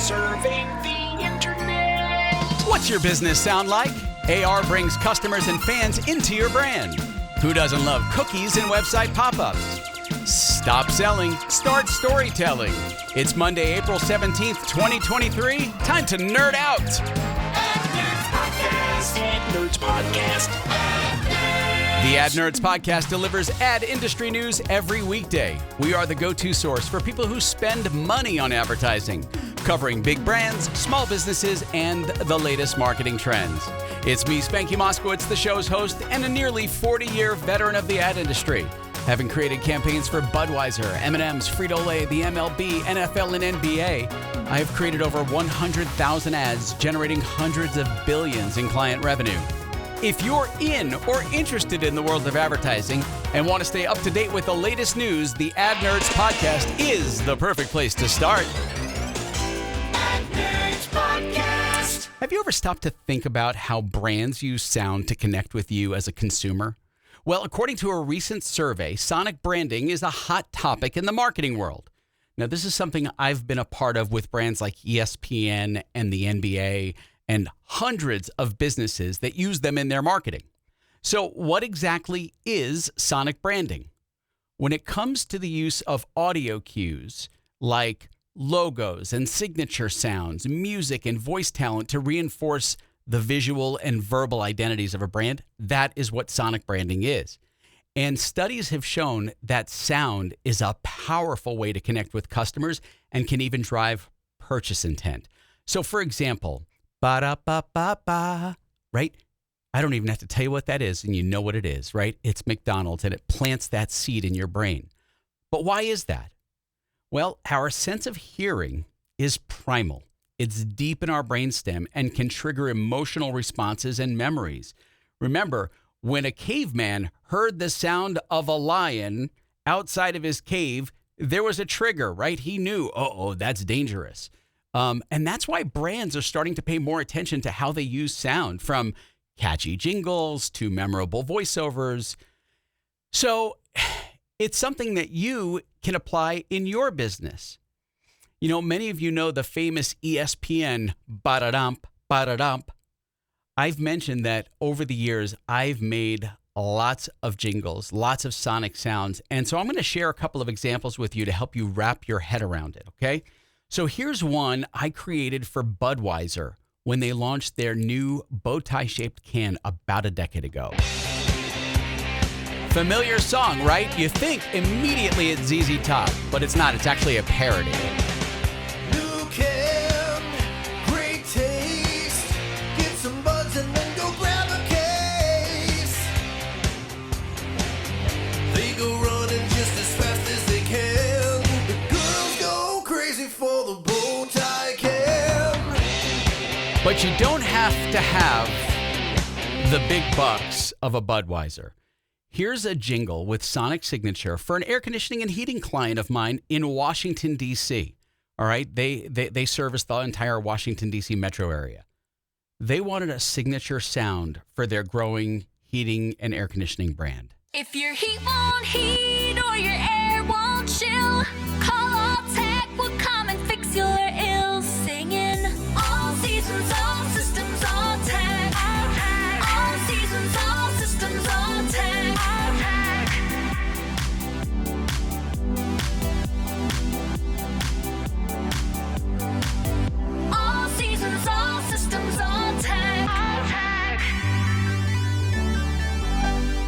Serving the internet. What's your business sound like? AR brings customers and fans into your brand. Who doesn't love cookies and website pop-ups? Stop selling, start storytelling. It's Monday, April 17th, 2023. Time to nerd out. Nerds Podcast. The Ad Nerds Podcast delivers ad industry news every weekday. We are the go-to source for people who spend money on advertising, covering big brands, small businesses, and the latest marketing trends. It's me, Spanky Moskowitz, the show's host, and a nearly 40-year veteran of the ad industry. Having created campaigns for Budweiser, M&M's, Frito-Lay, the MLB, NFL, and NBA, I have created over 100,000 ads, generating hundreds of billions in client revenue. If you're in or interested in the world of advertising and want to stay up to date with the latest news, the Ad Nerds Podcast is the perfect place to start. Ad Nerds Podcast. Have you ever stopped to think about how brands use sound to connect with you as a consumer? Well, according to a recent survey, sonic branding is a hot topic in the marketing world. Now, this is something I've been a part of with brands like ESPN and the NBA and hundreds of businesses that use them in their marketing. So what exactly is sonic branding? When it comes to the use of audio cues like logos and signature sounds, music and voice talent to reinforce the visual and verbal identities of a brand, that is what sonic branding is. And studies have shown that sound is a powerful way to connect with customers and can even drive purchase intent. So for example, ba-da-ba-ba-ba, right? I don't even have to tell you what that is, and you know what it is, right? It's McDonald's, and it plants that seed in your brain. But why is that? Well, our sense of hearing is primal. It's deep in our brainstem and can trigger emotional responses and memories. Remember, when a caveman heard the sound of a lion outside of his cave, there was a trigger, right? He knew, that's dangerous. And that's why brands are starting to pay more attention to how they use sound, from catchy jingles to memorable voiceovers. So it's something that you can apply in your business. You know, many of you know the famous ESPN ba-da-dump, ba-da-dump. I've mentioned that over the years, I've made lots of jingles, lots of sonic sounds. And so I'm going to share a couple of examples with you to help you wrap your head around it, okay? So here's one I created for Budweiser when they launched their new bow tie-shaped can about a decade ago. Familiar song, right? You think immediately it's ZZ Top, but it's not. It's actually a parody. But you don't have to have the big bucks of a Budweiser. Here's a jingle with sonic signature for an air conditioning and heating client of mine in Washington, D.C. All right, they service the entire Washington, D.C. metro area. They wanted a signature sound for their growing heating and air conditioning brand. If your heat won't heat or your air won't chill, call All-Tech, we'll come and fix your ills. Singing all seasons, all systems, All-Tech. All seasons, all systems, All-Tech. All seasons, all systems, All-Tech.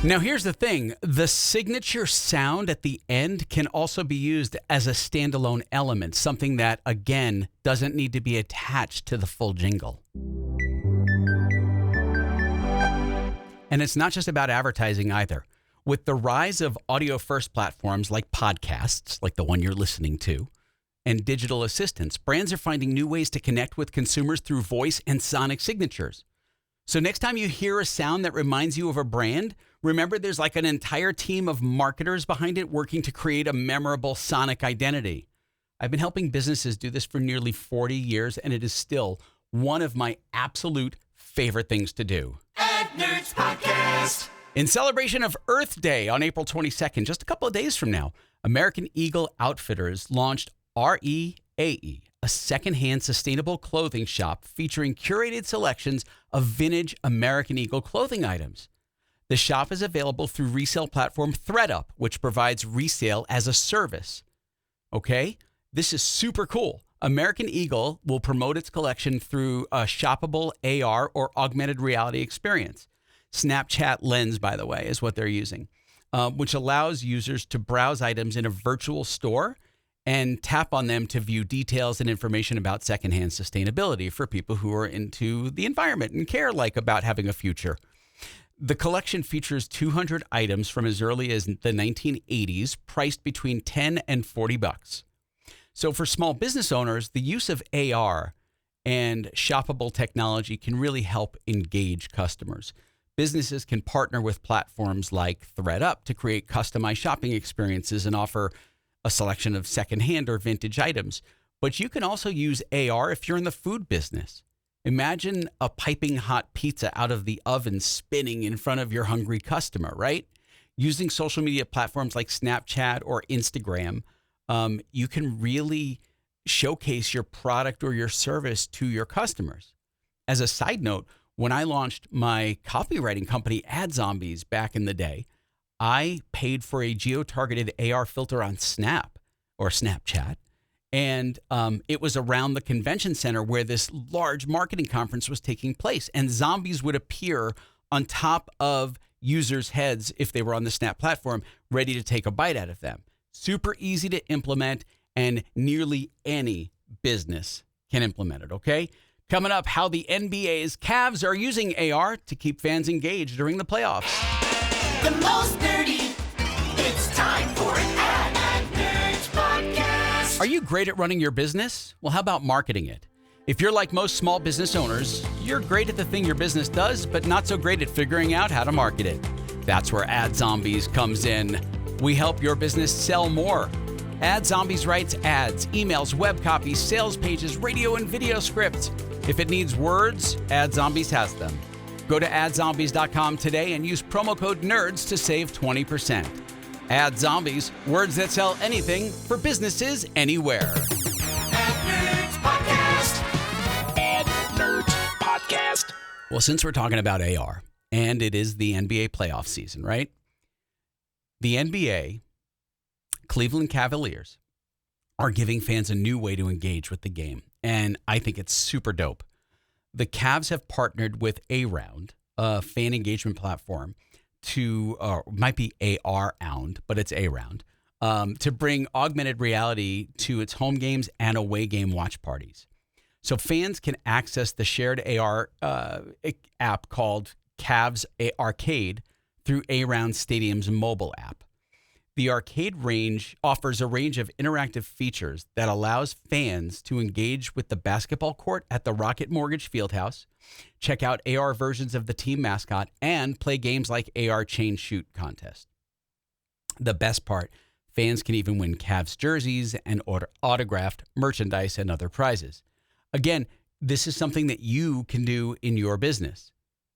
Now, here's the thing. The signature sound at the end can also be used as a standalone element, something that, again, doesn't need to be attached to the full jingle. And it's not just about advertising either. With the rise of audio-first platforms like podcasts, like the one you're listening to, and digital assistants, brands are finding new ways to connect with consumers through voice and sonic signatures. So next time you hear a sound that reminds you of a brand, remember there's like an entire team of marketers behind it working to create a memorable sonic identity. I've been helping businesses do this for nearly 40 years, and it is still one of my absolute favorite things to do. Ad Nerds Podcast. In celebration of Earth Day on April 22nd, just a couple of days from now, American Eagle Outfitters launched REAE, a secondhand sustainable clothing shop featuring curated selections of vintage American Eagle clothing items. The shop is available through resale platform ThredUp, which provides resale as a service. Okay, this is super cool. American Eagle will promote its collection through a shoppable AR or augmented reality experience. Snapchat Lens, by the way, is what they're using, which allows users to browse items in a virtual store and tap on them to view details and information about secondhand sustainability for people who are into the environment and care about having a future. The collection features 200 items from as early as the 1980s, priced between $10 and $40. So for small business owners, the use of AR and shoppable technology can really help engage customers. Businesses can partner with platforms like ThredUp to create customized shopping experiences and offer a selection of secondhand or vintage items. But you can also use AR if you're in the food business. Imagine a piping hot pizza out of the oven spinning in front of your hungry customer, right? Using social media platforms like Snapchat or Instagram, you can really showcase your product or your service to your customers. As a side note, when I launched my copywriting company, Ad Zombies, back in the day, I paid for a geo-targeted AR filter on Snap or Snapchat. And it was around the convention center where this large marketing conference was taking place. And zombies would appear on top of users' heads if they were on the Snap platform, ready to take a bite out of them. Super easy to implement, and nearly any business can implement it, okay? Coming up, how the NBA's Cavs are using AR to keep fans engaged during the playoffs. The most nerdy. It's time for an Ad Nerds podcast. Are you great at running your business? Well, how about marketing it? If you're like most small business owners, you're great at the thing your business does, but not so great at figuring out how to market it. That's where Ad Zombies comes in. We help your business sell more. Ad Zombies writes ads, emails, web copies, sales pages, radio and video scripts. If it needs words, Ad Zombies has them. Go to adzombies.com today and use promo code NERDS to save 20%. Ad Zombies, words that sell anything for businesses anywhere. Ad Nerds podcast. Ad Nerds podcast. Well, since we're talking about AR, and it is the NBA playoff season, right? The NBA, Cleveland Cavaliers, are giving fans a new way to engage with the game, and I think it's super dope. The Cavs have partnered with A-Round, a fan engagement platform, might be AR-ound, but it's A-Round, to bring augmented reality to its home games and away game watch parties. So fans can access the shared AR app called Cavs Arcade through A-Round Stadium's mobile app. The arcade range offers a range of interactive features that allows fans to engage with the basketball court at the Rocket Mortgage Fieldhouse, check out AR versions of the team mascot, and play games like AR Chain Shoot Contest. The best part, fans can even win Cavs jerseys and autographed merchandise and other prizes. Again, this is something that you can do in your business.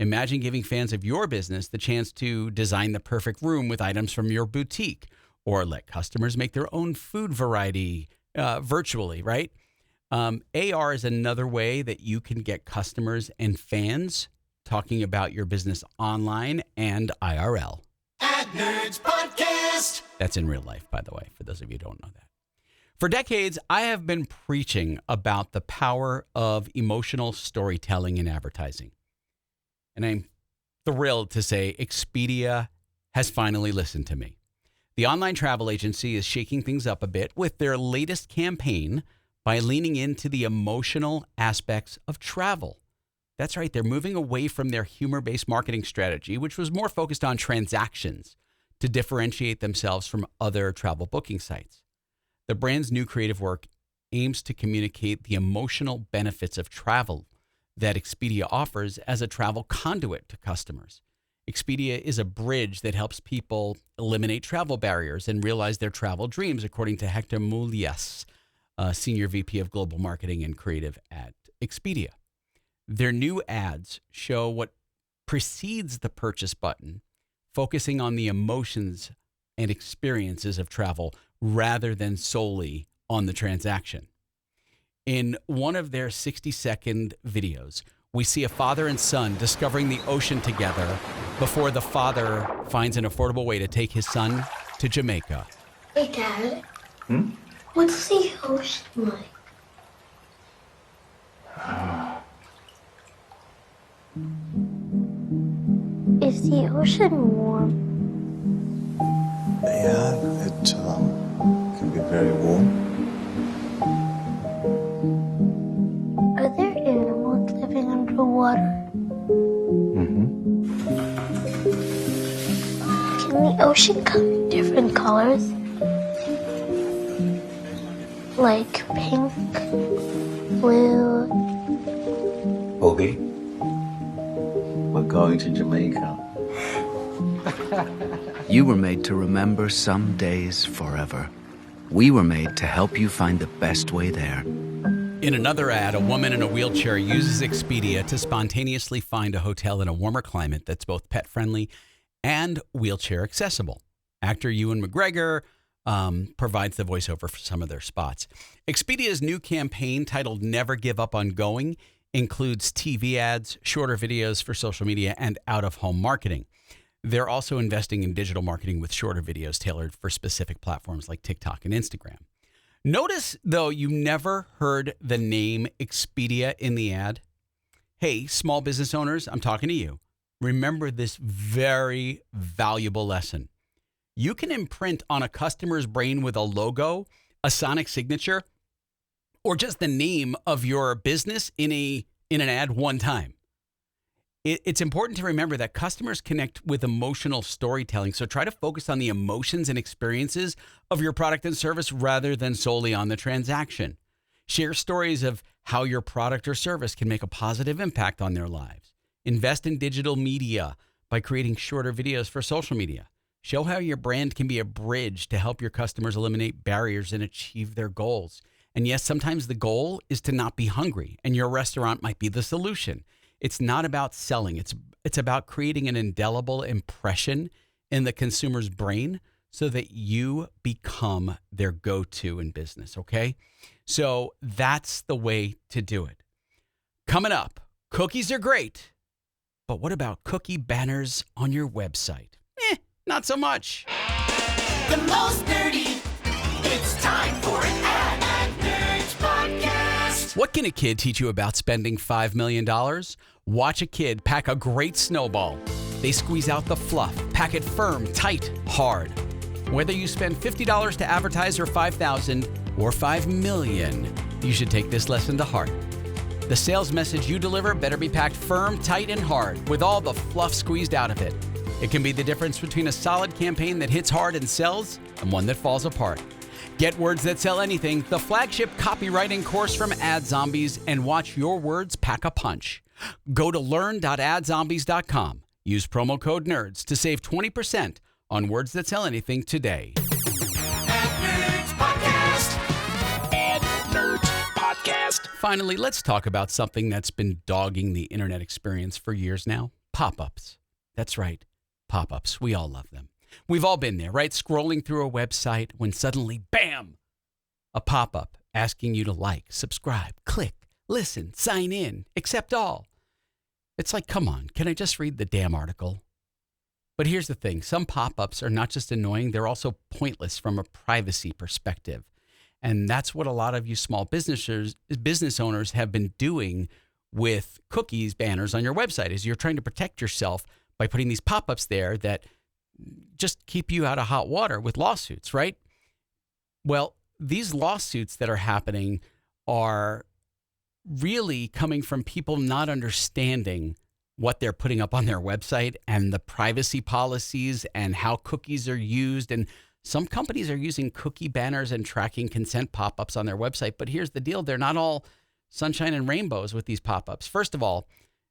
Imagine giving fans of your business the chance to design the perfect room with items from your boutique, or let customers make their own food variety virtually, right? AR is another way that you can get customers and fans talking about your business online and IRL. Ad Nerds podcast. That's in real life, by the way, for those of you who don't know that. For decades, I have been preaching about the power of emotional storytelling in advertising. And I'm thrilled to say Expedia has finally listened to me. The online travel agency is shaking things up a bit with their latest campaign by leaning into the emotional aspects of travel. That's right, they're moving away from their humor-based marketing strategy, which was more focused on transactions, to differentiate themselves from other travel booking sites. The brand's new creative work aims to communicate the emotional benefits of travel that Expedia offers as a travel conduit to customers. Expedia is a bridge that helps people eliminate travel barriers and realize their travel dreams, according to Hector Mulias, Senior VP of Global Marketing and Creative at Expedia. Their new ads show what precedes the purchase button, focusing on the emotions and experiences of travel rather than solely on the transaction. In one of their 60-second videos, we see a father and son discovering the ocean together before the father finds an affordable way to take his son to Jamaica. Hey, Dad. What's the ocean like? Is the ocean warm? Yeah, it can be very warm. Are there animals living underwater? Can the ocean come in different colors? Like pink, blue. Boogie, we're going to Jamaica. You were made to remember some days forever. We were made to help you find the best way there. In another ad, a woman in a wheelchair uses Expedia to spontaneously find a hotel in a warmer climate that's both pet-friendly and wheelchair accessible. Actor Ewan McGregor provides the voiceover for some of their spots. Expedia's new campaign titled Never Give Up on Going includes TV ads, shorter videos for social media, and out-of-home marketing. They're also investing in digital marketing with shorter videos tailored for specific platforms like TikTok and Instagram. Notice, though, you never heard the name Expedia in the ad. Hey, small business owners, I'm talking to you. Remember this very valuable lesson. You can imprint on a customer's brain with a logo, a sonic signature, or just the name of your business in an ad one time. It's important to remember that customers connect with emotional storytelling, so try to focus on the emotions and experiences of your product and service rather than solely on the transaction. Share stories of how your product or service can make a positive impact on their lives. Invest in digital media by creating shorter videos for social media. Show how your brand can be a bridge to help your customers eliminate barriers and achieve their goals. And yes, sometimes the goal is to not be hungry, and your restaurant might be the solution. It's not about selling. It's about creating an indelible impression in the consumer's brain so that you become their go-to in business, okay? So that's the way to do it. Coming up, cookies are great, but what about cookie banners on your website? Not so much. The most nerdy. It's time for an ad Nerds Podcast. What can a kid teach you about spending $5 million? Watch a kid pack a great snowball. They squeeze out the fluff, pack it firm, tight, hard. Whether you spend $50 to advertise or $5,000 or $5 million, you should take this lesson to heart. The sales message you deliver better be packed firm, tight, and hard with all the fluff squeezed out of it. It can be the difference between a solid campaign that hits hard and sells and one that falls apart. Get Words That Sell Anything, the flagship copywriting course from Ad Zombies, and watch your words pack a punch. Go to learn.adzombies.com. Use promo code NERDS to save 20% on Words That Sell Anything today. Nerds Podcast. Nerds Podcast. Finally, let's talk about something that's been dogging the internet experience for years now. Pop-ups. That's right. Pop-ups. We all love them. We've all been there, right? Scrolling through a website when suddenly, bam, a pop-up asking you to like, subscribe, click, listen, sign in, accept all. It's like, come on, can I just read the damn article? But here's the thing. Some pop-ups are not just annoying, they're also pointless from a privacy perspective. And that's what a lot of you small business owners have been doing with cookies banners on your website, is you're trying to protect yourself by putting these pop-ups there that just keep you out of hot water with lawsuits, right? Well, these lawsuits that are happening are really coming from people not understanding what they're putting up on their website and the privacy policies and how cookies are used. And some companies are using cookie banners and tracking consent pop-ups on their website. But here's the deal. They're not all sunshine and rainbows with these pop-ups. First of all,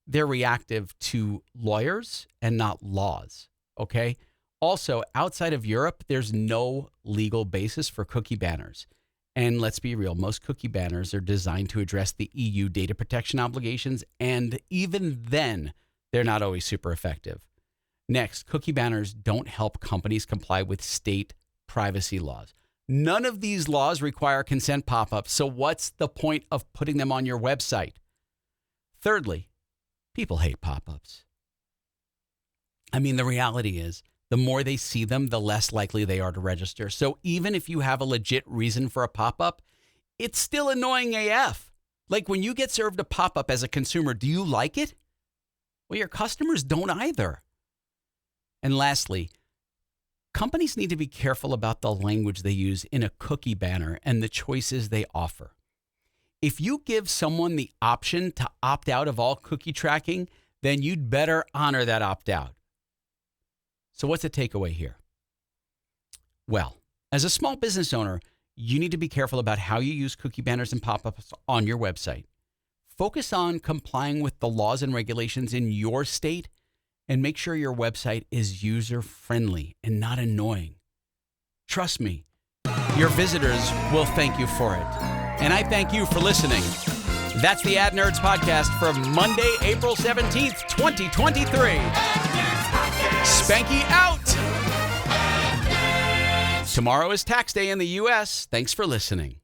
they're reactive to lawyers and not laws, okay? Also, outside of Europe, there's no legal basis for cookie banners. And let's be real, most cookie banners are designed to address the EU data protection obligations, and even then, they're not always super effective. Next, cookie banners don't help companies comply with state privacy laws. None of these laws require consent pop-ups, so what's the point of putting them on your website? Thirdly, people hate pop-ups. I mean, the reality is, the more they see them, the less likely they are to register. So even if you have a legit reason for a pop-up, it's still annoying AF. Like when you get served a pop-up as a consumer, do you like it? Well, your customers don't either. And lastly, companies need to be careful about the language they use in a cookie banner and the choices they offer. If you give someone the option to opt out of all cookie tracking, then you'd better honor that opt-out. So what's the takeaway here? Well, as a small business owner, you need to be careful about how you use cookie banners and pop-ups on your website. Focus on complying with the laws and regulations in your state and make sure your website is user-friendly and not annoying. Trust me, your visitors will thank you for it. And I thank you for listening. That's the Ad Nerds Podcast for Monday, April 17th, 2023. Spanky out! Tomorrow is tax day in the U.S. Thanks for listening.